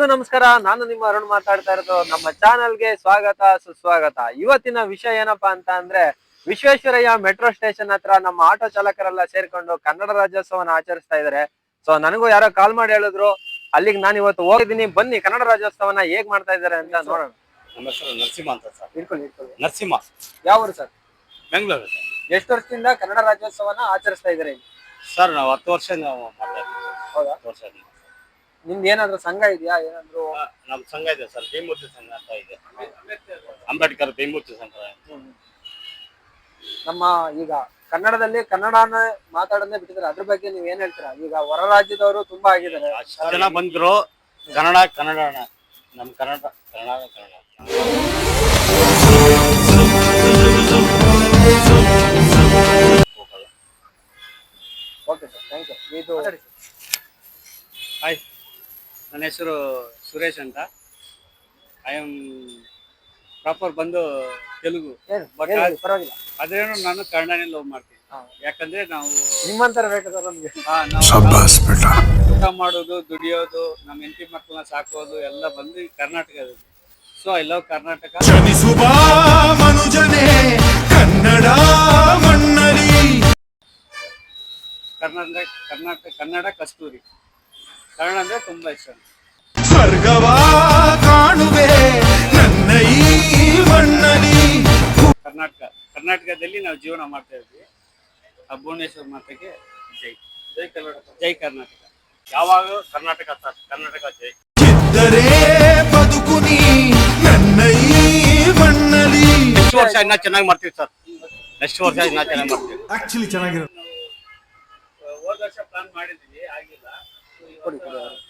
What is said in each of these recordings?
ಎಲ್ರಿಗೂ ನಮಸ್ಕಾರ. ನಾನು ನಿಮ್ಮ ಅರುಣ್ ಮಾತಾಡ್ತಾ ಇರೋದು. ನಮ್ಮ ಚಾನಲ್ಗೆ ಸ್ವಾಗತ ಸುಸ್ವಾಗತ. ಇವತ್ತಿನ ವಿಷಯ ಏನಪ್ಪಾ ಅಂತ ಅಂದ್ರೆ, ವಿಶ್ವೇಶ್ವರಯ್ಯ ಮೆಟ್ರೋ ಸ್ಟೇಷನ್ ಹತ್ರ ನಮ್ಮ ಆಟೋ ಚಾಲಕರೆಲ್ಲ ಸೇರ್ಕೊಂಡು ಕನ್ನಡ ರಾಜ್ಯೋತ್ಸವನ ಆಚರಿಸ್ತಾ ಇದಾರೆ. ಸೊ ನನಗೂ ಯಾರೋ ಕಾಲ್ ಮಾಡಿ ಹೇಳಿದ್ರು, ಅಲ್ಲಿಗೆ ನಾನು ಇವತ್ತು ಹೋಗಿದ್ದೀನಿ, ಬನ್ನಿ ಕನ್ನಡ ರಾಜ್ಯೋತ್ಸವನ ಹೇಗ್ ಮಾಡ್ತಾ ಇದಾರೆ ಅಂತ ನೋಡೋಣ. ನಮ್ಮ ಹೆಸರು ನರಸಿಂಹ ಅಂತ ಸರ್. ಇಟ್ಕೊಳ್ಳಿ. ನರಸಿಂಹ. ಯಾವ ಊರು ಸರ್? ಬೆಂಗಳೂರು ಸರ್. ಎಷ್ಟು ವರ್ಷದಿಂದ ಕನ್ನಡ ರಾಜ್ಯೋತ್ಸವನ ಆಚರಿಸ್ತಾ ಇದಾರೆ ಸರ್? ನಾವು 10 ವರ್ಷ ನಾವು ಮಾಡ್ತಾ ಇದ್ದೀವಿ. ಹೌದಾ? 10 ವರ್ಷ. ನಿಮ್ದು ಏನಾದ್ರು ಸಂಘ ಇದೆಯಾ? ಏನಾದ್ರು ನಮ್ಮ ಸಂಘ ಇದೆ ಸರ್, ಭೀಮೂರ್ತಿ ಸಂಘ ಅಂತ ಇದೆ. ಅಂಬೇಡ್ಕರ್ ಭೀಮೂರ್ತಿ ಸಂಘ. ನಮ್ಮ ಈಗ ಕನ್ನಡದಲ್ಲಿ ಕನ್ನಡನ ಮಾತಾಡೋದೇ ಬಿಟ್ಟಿದ್ದಾರೆ, ಅದ್ರ ಬಗ್ಗೆ ನೀವ್ ಏನ್ ಹೇಳ್ತೀರಾ? ಈಗ ಹೊರ ರಾಜ್ಯದವರು ತುಂಬಾ ಆಗಿದ್ದಾರೆ, ಅಷ್ಟು ಜನ ಬಂದ್ರು. ಕನ್ನಡ ಕನ್ನಡನ, ನಮ್ಮ Kannada Kannada Kannada. Okay sir, thank you. ಇದು ಹಾಯ್, ನನ್ನ ಹೆಸರು ಸುರೇಶ್ ಅಂತ. ಐ ಆಮ್ ಪ್ರಾಪರ್ ಬಂದು ತೆಲುಗು, ಬಟ್ ಪರವಾಗಿಲ್ಲ. ಅದೇನು ನಾನು ಕನ್ನಡನೇ ಲವ್ ಮಾಡ್ತೀನಿ. ಯಾಕಂದ್ರೆ ನಾವು ನಿಮ್ಮಂತರ ಬೇಕು ಸರ್ ನಮ್ಗೆ. ಊಟ ಮಾಡೋದು, ದುಡಿಯೋದು, ನಮ್ಮ ಹೆಂಡತಿ ಮಕ್ಕಳನ್ನ ಸಾಕೋದು ಎಲ್ಲ ಬಂದು ಕರ್ನಾಟಕದಲ್ಲಿ. So I love Karnataka. Kannada ಮಣ್ಣಲಿ ಕನ್ನಡ ಕಸ್ತೂರಿ. ಕನ್ನಡ ಅಂದ್ರೆ ತುಂಬಾ ಇಷ್ಟ. ಸ್ವರ್ಗವಾ ಕಾಣುವೆ ನನ್ನ ಈ ಮಣ್ಣಲಿ. ಕರ್ನಾಟಕದಲ್ಲಿ ನಾವು ಜೀವನ ಮಾಡ್ತಾ ಇದ್ವಿ. ಆ ಭುವನೇಶ್ವರ ಮಾತೆಗೆ ಜೈ. ಜೈ ಕರ್ನಾಟಕ. ಜೈ ಕರ್ನಾಟಕ. ಯಾವಾಗ ಕರ್ನಾಟಕ ಸರ್, ಕರ್ನಾಟಕ ಜೈ. ಚಿತ್ತರೇ ಬದುಕುನಿ ನನ್ನ ಈ ಮಣ್ಣಲಿ. ನೆಕ್ಸ್ಟ್ ವರ್ಷ ಇನ್ನ ಚೆನ್ನಾಗಿ ಮಾಡ್ತೀವಿ ಸರ್. ನೆಕ್ಸ್ಟ್ ವರ್ಷ ಇನ್ನ ಚೆನ್ನಾಗಿ ಮಾಡ್ತೀವಿ. ಆಕ್ಚುಲಿ ಚೆನ್ನಾಗಿರೋ ಹೋದ ವರ್ಷ ಪ್ಲಾನ್ ಮಾಡಿದ್ವಿ, ಆಗಿಲ್ಲ.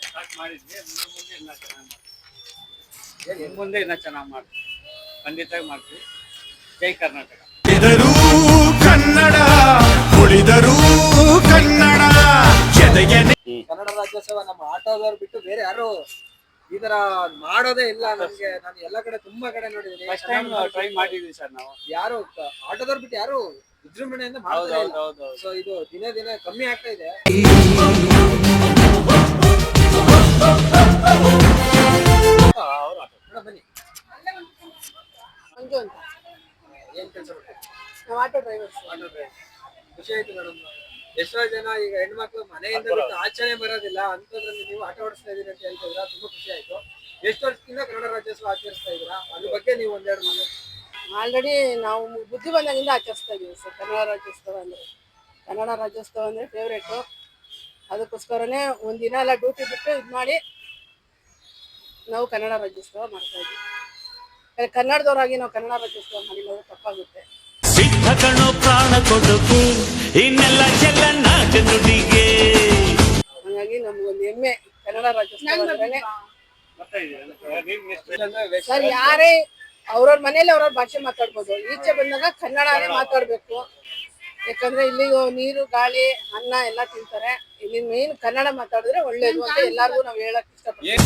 ಸ್ಟಾರ್ಟ್ ಮಾಡಿದ್ವಿ, ಮುಂದೆ ಇನ್ನ ಚೆನ್ನಾಗಿ ಮಾಡ್ತೀವಿ. ಖಂಡಿತ ಮಾಡ್ತೀವಿ. ಜೈ ಕರ್ನಾಟಕ. ಇದರೂ ಕನ್ನಡ, ಉಳಿದರೂ ಕನ್ನಡ. ಕನ್ನಡ ರಾಜ್ಯೋತ್ಸವ ನಮ್ಮ ಆಟೋದವ್ರು ಬಿಟ್ಟು ಬೇರೆ ಯಾರು ಈ ತರ ಮಾಡೋದೇ ಇಲ್ಲ. ನಮ್ಗೆ ನಾನು ಎಲ್ಲಾ ಕಡೆ ತುಂಬಾ ಕಡೆ ನೋಡಿದೀನಿ. ಫಸ್ಟ್ ಟೈಮ್ ಟ್ರೈ ಮಾಡಿದ್ವಿ ಸರ್ ನಾವು. ಯಾರು ಆಟೋದವ್ರು ಬಿಟ್ಟು ಯಾರು ವಿಜೃಂಭಣೆಯಿಂದ ಮಾಡ್ತಾ ಇಲ್ಲ. ಸೊ ಇದು ದಿನೇ ದಿನೇ ಕಮ್ಮಿ ಆಗ್ತಾ ಇದೆ. ಬನ್ನಿ. ಮಂಜು ಅಂತ. ಏನ್ ಕೆಲಸ ನಾವು ಆಟೋ ಡ್ರೈವರ್ಸ್. ಖುಷಿ ಆಯ್ತು ಮೇಡಮ್. ಎಷ್ಟೋ ಜನ ಈಗ ಹೆಣ್ಮಕ್ಳು ಮನೆಯಿಂದ ಬಿಟ್ಟು ಆಚರಣೆ ಬರೋದಿಲ್ಲ, ಅಂತದ್ರಲ್ಲಿ ನೀವು ಆಟ ಓಡಿಸ್ತಾ ಇದೀರಿ ಅಂತ ಹೇಳ್ತಿದ್ರ, ತುಂಬಾ ಖುಷಿ ಆಯ್ತು. ಎಷ್ಟು ವರ್ಷದಿಂದ ಕನ್ನಡ ರಾಜ್ಯೋತ್ಸವ ಆಚರಿಸ್ತಾ ಇದ್ದೀರಾ? ಅದ್ರ ಬಗ್ಗೆ ನೀವು ಒಂದೆರಡು ಮಾತು. ಆಲ್ರೆಡಿ ನಾವು ಬುದ್ಧಿ ಬಂದಾಗಿಂದ ಆಚರಿಸ್ತಾ ಇದ್ದೀವಿ ಸರ್. ಕನ್ನಡ ರಾಜ್ಯೋತ್ಸವ ಅಂದರೆ ಫೇವ್ರೇಟು. ಅದಕ್ಕೋಸ್ಕರನೇ ಒಂದಿನ ಎಲ್ಲ ಡ್ಯೂಟಿ ಬಿಟ್ಟು ಇದು ಮಾಡಿ ನಾವು ಕನ್ನಡ ರಾಜ್ಯೋತ್ಸವ ಮಾಡ್ತಾ ಇದ್ದೀವಿ. ಕನ್ನಡದವರಾಗಿ ನಾವು ಕನ್ನಡ ರಾಜ್ಯೋತ್ಸವ ಮಾಡಿಲ್ಲ ತಪ್ಪಾಗುತ್ತೆ. ಸಿದ್ಧ ಕಣೋ ಪ್ರಾಣ ಕೊಡುಗೆ ಇನ್ನೆಲ್ಲ ನಾಟ ನುಡಿಗೆ. ಹಾಗಾಗಿ ನಮ್ಗೊಂದು ಹೆಮ್ಮೆ ಕನ್ನಡ ರಾಜ್ಯೋತ್ಸವ ಅಂದ್ರೆ. ಸರ್ ಯಾರೇ ಅವ್ರವ್ರ ಮನೇಲಿ ಅವ್ರವ್ರ ಭಾಷೆ ಮಾತಾಡ್ಬೋದು, ಈಚೆ ಬಂದಾಗ ಕನ್ನಡನೇ ಮಾತಾಡ್ಬೇಕು. ಯಾಕಂದ್ರೆ ಇಲ್ಲಿ ನೀರು ಗಾಳಿ ಅನ್ನ ಎಲ್ಲ ತಿಂತಾರೆ, ಇಲ್ಲಿ ಮೇನ್ ಕನ್ನಡ ಮಾತಾಡಿದ್ರೆ ಒಳ್ಳೇದು ಅಂತ ಎಲ್ಲಾರ್ಗು ನಾವು ಹೇಳಕ್ ಇಷ್ಟಪಡ್ತೀವಿ.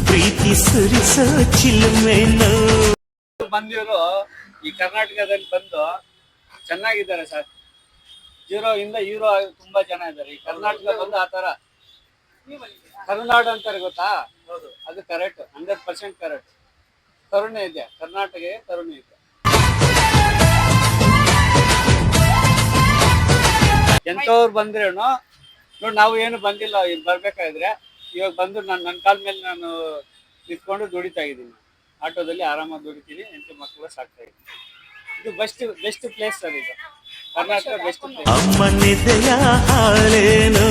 ಪ್ರೀತಿ ಸುರಿಸೋ ಚಿಲುಮೆನು. ಬಂದಿವರು ಈ ಕರ್ನಾಟಕದಲ್ಲಿ ಬಂದು ಚೆನ್ನಾಗಿದ್ದಾರೆ ಸರ್. 0 ಇಂದ ಹೀರೋ ತುಂಬಾ ಜನ ಇದ್ದಾರೆ ಈ ಕರ್ನಾಟಕ ಬಂದು. ಆತರ ಕರುನಾಡು ಅಂತಾರೆ ಗೊತ್ತಾ? ಅದು ಕರೆಕ್ಟ್, 100% ಕರೆಕ್ಟ್. ಕರುಣೆ ಇದೆ ಕರ್ನಾಟಕ, ಕರುಣೆ ಇದೆ. ಎಂತವ್ರು ಬಂದ್ರೇನು ನೋಡಿ, ನಾವು ಏನು ಬಂದಿಲ್ಲ. ಇಲ್ಲಿ ಬರ್ಬೇಕಾದ್ರೆ ಇವಾಗ ಬಂದು ನನ್ನ ಕಾಲ ಮೇಲೆ ನಾನು ನಿಂತ್ಕೊಂಡು ದುಡಿತಾ ಇದ್ದೀನಿ. ಆಟೋದಲ್ಲಿ ಆರಾಮಾಗಿ ದುಡಿತೀನಿ, ಹೆಂಡತಿ ಮಕ್ಕಳು ಸಾಕ್ತಾ ಇದ್ದೀನಿ. ಇದು ಬೆಸ್ಟ್ ಪ್ಲೇಸ್ ಸರ್. ಇದು ಕರ್ನಾಟಕ ಬೆಸ್ಟ್ ಪ್ಲೇಸ್. ಅಮ್ಮನಿದೆಯ ಹಾಳೇನು,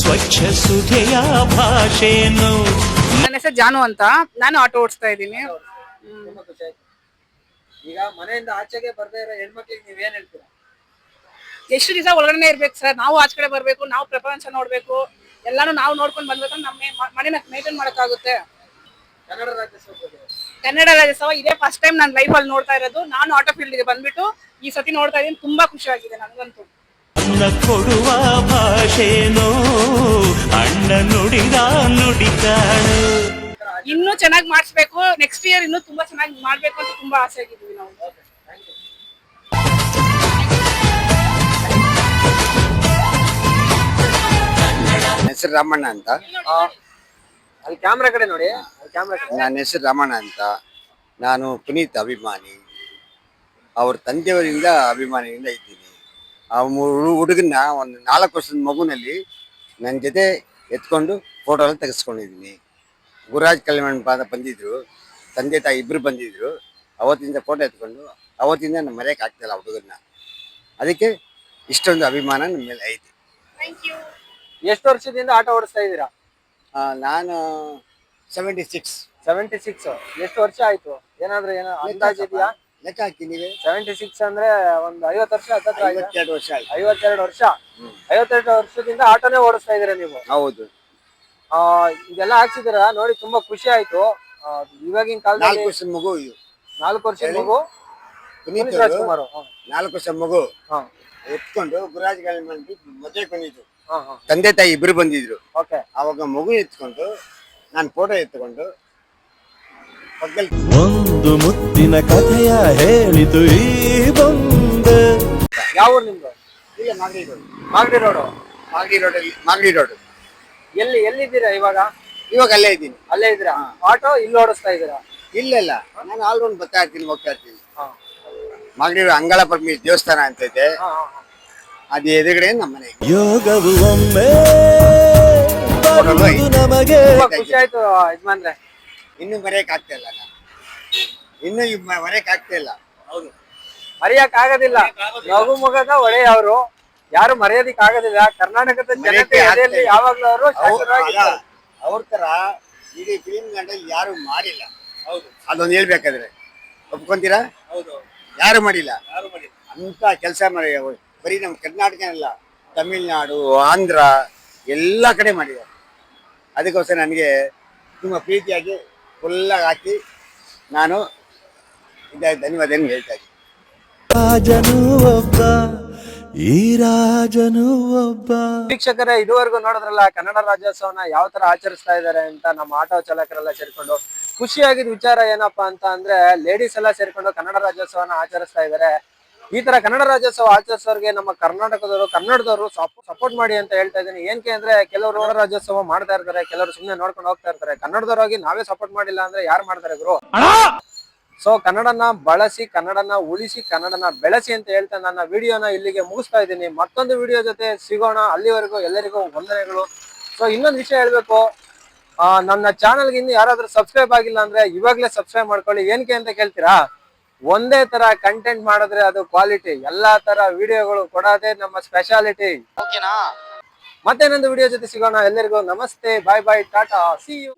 ಸ್ವಚ್ಛ ಸುಧೆಯ ಭಾಷೆನು. ನನ್ನ ಹೆಸರು ಜಾನು ಅಂತ. ನಾನು ಆಟೋ ಓಡಿಸ್ತಾ ಇದ್ದೀನಿ. ತುಂಬಾ ಖುಷಿ ಆಯ್ತು. ಈಗ ಮನೆಯಿಂದ ಆಚೆಗೆ ಬರ್ದೇ ಇರೋ ಹೆಣ್ಮಕ್ಳಿಗೆ ನೀವ್ ಏನ್ ಹೇಳ್ತೀರಾ? ಎಷ್ಟು ದಿವಸ ಒಳಗಡೆ ಇರ್ಬೇಕು ಸರ್. ನಾವು ಆಚೆ ಕಡೆ ಬರ್ಬೇಕು, ನಾವು ಪ್ರಪಂಚ ನೋಡ್ಬೇಕು, ಎಲ್ಲಾನು ನಾವು ನೋಡ್ಕೊಂಡು ಬಂದ್ಬೇಕು. ನಮ್ಮ ಮನೇನ ಮೇಂಟೈನ್ ಮಾಡಕ್ಕಾಗುತ್ತೆ. ಕನ್ನಡ ರಾಜ್ಯೋತ್ಸವ ಇದೇ ಫಸ್ಟ್ ಟೈಮ್ ನನ್ನ ಲೈಫಲ್ಲಿ ನೋಡ್ತಾ ಇರೋದು. ನಾನು ಆಟೋ ಫೀಲ್ಡ್ಗೆ ಬಂದ್ಬಿಟ್ಟು ಈ ಸತಿ ನೋಡ್ತಾ ಇದ್ದೀನಿ. ತುಂಬಾ ಖುಷಿ ಆಗಿದೆ ನನಗಂತೂ. ಕೊಡುವ ಭಾಷೆನೋ ಅಣ್ಣ ನುಡಿದ ನುಡಿತಾಳು. ಇನ್ನೂ ಚೆನ್ನಾಗಿ ಮಾಡಿಸ್ಬೇಕು. ನೆಕ್ಸ್ಟ್ ಇಯರ್ ಇನ್ನೂ ತುಂಬಾ ಚೆನ್ನಾಗಿ ಮಾಡ್ಬೇಕು ಅಂತ ತುಂಬಾ ಆಸೆ ಆಗಿದ್ದೀವಿ ನಾವು. ಹೆಸರು ರಾಮಣ್ಣ ಅಂತ. ಅಲ್ಲಿ ಕ್ಯಾಮ್ರಾ ಕಡೆ ನೋಡಿ, ಅಲ್ಲಿ ಕ್ಯಾಮ್ರಾ ಕಡೆ. ನನ್ನ ಹೆಸರು ರಾಮಣ್ಣ ಅಂತ. ನಾನು ಪುನೀತ್ ಅಭಿಮಾನಿ. ಅವ್ರ ತಂದೆಯವರಿಂದ ಅಭಿಮಾನಿಯಿಂದ ಇದ್ದೀನಿ. ಆ ಹುಡುಗನ್ನ ಒಂದು 4 ವರ್ಷದ ಮಗುನಲ್ಲಿ ನನ್ನ ಜೊತೆ ಎತ್ಕೊಂಡು ಫೋಟೋ ಎಲ್ಲ ತೆಗೆಸ್ಕೊಂಡಿದ್ದೀನಿ. ಗುರುರಾಜ್ ಕಲ್ಯಾಣ್ ಬಂದಿದ್ರು, ತಂದೆ ತಾಯಿ ಇಬ್ಬರು ಬಂದಿದ್ರು. ಅವತ್ತಿಂದ ಫೋಟೋ ಎತ್ಕೊಂಡು ಅವತ್ತಿಂದ ನಮ್ಮ ಮರೆಯಕ್ಕೆ ಆಗ್ತಿಲ್ಲ ಹುಡುಗನ್ನ. ಅದಕ್ಕೆ ಇಷ್ಟೊಂದು ಅಭಿಮಾನ ನಮ್ಮ ಮೇಲೆ ಐತಿ. ಎಷ್ಟು ವರ್ಷದಿಂದ ಆಟೋ ಓಡಿಸ್ತಾ ಇದ್ದೀರಾ? ನಾನು 76. 76. ಎಷ್ಟು ವರ್ಷ ಆಯ್ತು? ಏನಾದ್ರು ಅಂದಾಜು ಇದೆಯಾ? ಲೆಕ್ಕ ಹಾಕಿ ನೀವೇ. 76 ಅಂದ್ರೆ ಒಂದು 50 ವರ್ಷ ಹತ್ತತ್ರ ಆಗಿದೆ. 52 ವರ್ಷ ಆಯ್ತು. 52 ವರ್ಷ. 52 ವರ್ಷದಿಂದ ಆಟೋನೇ ಓಡಿಸ್ತಾ ಇದೀರಾ ನೀವು? ಹೌದು. ಇದೆಲ್ಲ ಹಾಕ್ಸಿದಿರ ನೋಡಿ, ತುಂಬಾ ಖುಷಿ ಆಯ್ತು. ಇವಾಗಿನ ಕಾಲದಲ್ಲಿ 4 ವರ್ಷದ ಮಗು ಇದು. 4 ವರ್ಷದ ಮಗು ಪುನೀತ್ ರಾಜ್ಕುಮಾರ್. 4 ವರ್ಷದ ಮಗು ಹಾ ಎತ್ಕೊಂಡು ಗುರುರಾಜ್ ಕಲ್ಯಾಣ್ ಮದುವೆ ಬಂದಿದ್ರು. ಹಾ ಹಾ. ತಂದೆ ತಾಯಿ ಇಬ್ರು ಬಂದಿದ್ರು. ಓಕೆ. ಅವಾಗ ಮಗು ಎತ್ಕೊಂಡು ನಾನು ಫೋಟೋ ಎತ್ಕೊಂಡು ಪಕ್ಕದಲ್ಲಿ ಒಂದು ಮುತ್ತಿನ ಕಥೆಯ ಹೇಳಿತು ಈ ಬಂದೆ. ಯಾವ ಊರು ನಿಮ್ದು? ಇಲ್ಲ Magadi road. Magadi road. Magadi road. ಎಲ್ಲಿದ್ದೀರಾ ಇವಾಗ? ಇವಾಗ ಅಲ್ಲೇ ಇದ್ದೀನಿ. ಅಲ್ಲೇ ಇದ್ದೀರಾ? ಆಟೋ ಇಲ್ಲಿ ಓಡಿಸ್ತಾ ಇದ್ದೀರಾ? ಇಲ್ಲ ನಾನು ಆಲ್ರೌಂಡ್ ಬರ್ತಾ ಇರ್ತೀನಿ, ಹೋಗ್ತಾ ಇರ್ತೀನಿ. ಮಾಗಡಿ ಅಂಗಳ ಪರಮೇಶ್ವರ ದೇವಸ್ಥಾನ ಅಂತ ಇದೆ, ಅದು ಎದುರುಗಡೆ ನಮ್ಮ ಮನೆ. ಯೋಗವು ಒಮ್ಮೆ ನಮಗೆ. ತುಂಬಾ ಖುಷಿ ಆಯ್ತು ಯಜಮಾನ್ರೆ. ಇನ್ನೂ ಮರೆಯಕ್ ಆಗ್ತಾ ಇಲ್ಲ ನಾನು. ಇನ್ನೂ ಮರೆಯಕ್ ಆಗ್ತಾ ಇಲ್ಲ. ಹೌದು, ಮರೆಯಕ್ ಆಗೋದಿಲ್ಲ. ನಗು ಮುಗದ ಒಡೆಯ ಅವರು, ಯಾರು ಮರೆಯೋದಿಕ್ ಆಗೋದಿಲ್ಲ. ಕರ್ನಾಟಕದ ಜನತೆ ಎದೆಯಲ್ಲಿ ಯಾವಾಗ್ಲೂ ಅವರು ಶಾಶ್ವತವಾಗಿರ್ತಾರೆ. ಅವ್ರ ತರ ಇಡೀ ಫಿಲಿಂ ಗಂಡಲ್ಲಿ ಯಾರು ಮಾಡಿಲ್ಲ. ಹೌದು, ಅದೊಂದು ಹೇಳ್ಬೇಕಾದ್ರೆ ಒಪ್ಕೊಂತೀರಾ? ಹೌದು, ಯಾರು ಮಾಡಿಲ್ಲ. ಯಾರು ಮಾಡಿ ಅಂತ ಕೆಲಸ ಮಾಡಿ. ಬರೀ ನಮ್ಮ ಕರ್ನಾಟಕ ಅಲ್ಲ, ತಮಿಳ್ನಾಡು, ಆಂಧ್ರ ಎಲ್ಲ ಕಡೆ ಮಾಡಿದ್ದಾರೆ. ಅದಕ್ಕೋಸ್ಕರ ನನಗೆ ತುಂಬ ಪ್ರೀತಿಯಾಗಿ ಫುಲ್ಲಾಗಿ ಹಾಕಿ ನಾನು ಧನ್ಯವಾದ ಹೇಳ್ತಾ ಇದ್ದೀನಿ. ರಾಜನು ಒಬ್ಬ, ಈ ರಾಜನು ಒಬ್ಬ. ವೀಕ್ಷಕರೇ, ಇದುವರೆಗೂ ನೋಡಿದ್ರಲ್ಲ ಕನ್ನಡ ರಾಜ್ಯೋತ್ಸವನ ಯಾವ ತರ ಆಚರಿಸ್ತಾ ಇದ್ದಾರೆ ಅಂತ. ನಮ್ಮ ಆಟೋ ಚಾಲಕರೆಲ್ಲ ಸೇರ್ಕೊಂಡು ಖುಷಿಯಾಗಿದ್ದ ವಿಚಾರ ಏನಪ್ಪಾ ಅಂತ ಅಂದ್ರೆ, ಲೇಡೀಸ್ ಎಲ್ಲ ಸೇರ್ಕೊಂಡು ಕನ್ನಡ ರಾಜ್ಯೋತ್ಸವನ ಆಚರಿಸ್ತಾ ಇದ್ದಾರೆ. ಈ ತರ ಕನ್ನಡ ರಾಜ್ಯೋತ್ಸವ ಆಚರಿಸೋರ್ಗೆ ನಮ್ಮ ಕರ್ನಾಟಕದವರು, ಕನ್ನಡದವರು ಸಪೋರ್ಟ್ ಮಾಡಿ ಅಂತ ಹೇಳ್ತಾ ಇದ್ದೀನಿ. ಏನಕ್ಕೆ ಅಂದ್ರೆ, ಕೆಲವರು ಕನ್ನಡ ರಾಜ್ಯೋತ್ಸವ ಮಾಡ್ತಾ ಇರ್ತಾರೆ, ಕೆಲವರು ಸುಮ್ಮನೆ ನೋಡ್ಕೊಂಡು ಹೋಗ್ತಾ ಇರ್ತಾರೆ. ಕನ್ನಡದವರಾಗಿ ನಾವೇ ಸಪೋರ್ಟ್ ಮಾಡಿಲ್ಲ ಅಂದ್ರೆ ಯಾರು ಮಾಡ್ತಾರೆ ಗುರು? ಸೊ ಕನ್ನಡನ ಬಳಸಿ, ಕನ್ನಡನ ಉಳಿಸಿ, ಕನ್ನಡನ ಬೆಳೆಸಿ ಅಂತ ಹೇಳ್ತಾ ನನ್ನ ವಿಡಿಯೋನ ಇಲ್ಲಿಗೆ ಮುಗಿಸ್ತಾ ಇದ್ದೀನಿ. ಮತ್ತೊಂದು ವಿಡಿಯೋ ಜೊತೆ ಸಿಗೋಣ. ಅಲ್ಲಿವರೆಗೂ ಎಲ್ಲರಿಗೂ ವಂದನೆಗಳು. ಸೊ ಇನ್ನೊಂದು ವಿಷಯ ಹೇಳ್ಬೇಕು, ನನ್ನ ಚಾನಲ್ಗೆ ಇನ್ನು ಯಾರಾದ್ರೂ ಸಬ್ಸ್ಕ್ರೈಬ್ ಆಗಿಲ್ಲ ಅಂದ್ರೆ ಇವಾಗ್ಲೇ ಸಬ್ಸ್ಕ್ರೈಬ್ ಮಾಡ್ಕೊಳ್ಳಿ. ಏನಕ್ಕೆ ಅಂತ ಕೇಳ್ತೀರಾ? ಒಂದೇ ತರ ಕಂಟೆಂಟ್ ಮಾಡಿದ್ರೆ ಅದು ಕ್ವಾಲಿಟಿ. ಎಲ್ಲಾ ತರ ವಿಡಿಯೋಗಳು ಕೊಡೋದೇ ನಮ್ಮ ಸ್ಪೆಷಾಲಿಟಿ. ಮತ್ತೇನೊಂದು ವಿಡಿಯೋ ಜೊತೆ ಸಿಗೋಣ. ಎಲ್ಲರಿಗೂ ನಮಸ್ತೆ, ಬಾಯ್ ಬಾಯ್, ಟಾಟಾ, ಸಿ ಯು.